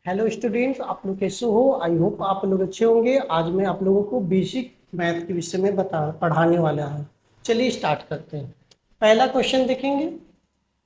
Hello students, आप लोग कैसे हो? आई होप आप लोग अच्छे होंगे। आज मैं आप लोगों को बेसिक मैथ के विषय में पढ़ाने वाला हूँ। चलिए स्टार्ट करते हैं। पहला क्वेश्चन देखेंगे।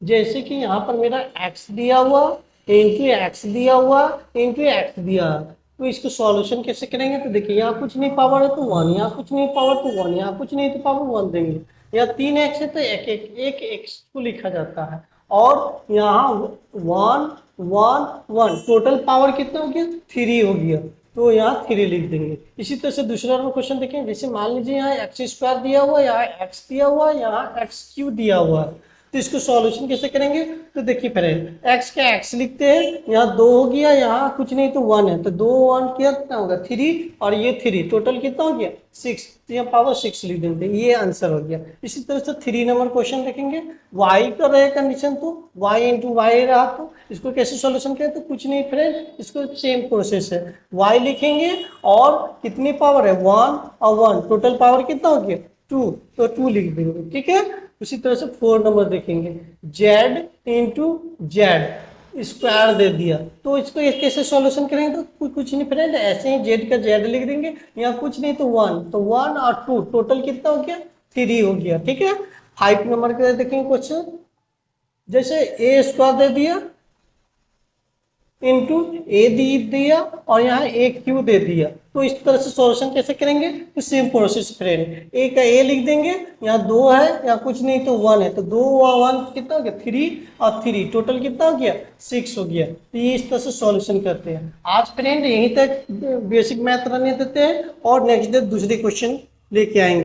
जैसे कि यहाँ पर मेरा x दिया हुआ, इंटू एक्स दिया हुआ, इंटू एक्स दिया, तो इसको सॉल्यूशन कैसे करेंगे? तो देखिए, यहाँ कुछ नहीं पावर है तो वन, यहाँ कुछ नहीं पावर तो वन, यहाँ कुछ नहीं तो पावर वन देंगे। यहाँ 3x है तो एक एक्स को लिखा जाता है। और यहाँ one one one, total power कितना हो गया? 3 हो गया, तो यहाँ 3 लिख देंगे। इसी तरह से दूसरा क्वेश्चन देखें। जैसे मान लीजिए यहाँ एक्स स्क्वायर दिया हुआ, यहाँ एक्स दिया हुआ, यहाँ एक्स क्यूब दिया हुआ है, तो इसको सॉल्यूशन कैसे करेंगे? तो देखिए फ्रेंड, एक्स का एक्स लिखते हैं, यहाँ 2 हो गया, यहाँ कुछ नहीं तो 1 है, तो 2 1 कितना होगा? 3, और ये 3, टोटल कितना हो गया? 6, तो यहाँ पावर 6 लिख देंगे। ये आंसर हो गया। इसी तरह से 3 नंबर क्वेश्चन देखेंगे। y का रहे कंडीशन, तो y इंटू वाई रहा, तो इसको कैसे सॉल्यूशन करें? तो कुछ नहीं फ्रेंड, इसको सेम प्रोसेस है। y लिखेंगे और कितनी पावर है? 1 और 1, टोटल पावर कितना हो गया? 2, तो 2 लिख देंगे। ठीक है। उसी तरह से 4 नंबर देखेंगे। z इंटू जेड स्क्वायर दे दिया, तो इसको कैसे सॉल्यूशन करेंगे? तो कुछ नहीं फ्रेंड, ऐसे ही z का z लिख देंगे। यहाँ कुछ नहीं तो 1, तो 1 और 2, टोटल कितना हो गया? 3 हो गया। ठीक है। 5 नंबर का देखेंगे क्वेश्चन। जैसे ए स्क्वायर दे दिया इंटू ए दिया, और यहाँ ए क्यू दे दिया, तो इस तरह से सॉल्यूशन कैसे करेंगे? तो सेम प्रोसेस फ्रेंड, ए का ए लिख देंगे, यहाँ 2 है, यहाँ कुछ नहीं तो 1 है, तो 2 और 1 कितना हो गया? 3, और 3, टोटल कितना हो गया? 6 हो गया। तो ये इस तरह से सॉल्यूशन करते हैं। आज फ्रेंड यहीं तक बेसिक मैथ रहने देते हैं, और नेक्स्ट डे दूसरे क्वेश्चन लेके आएंगे।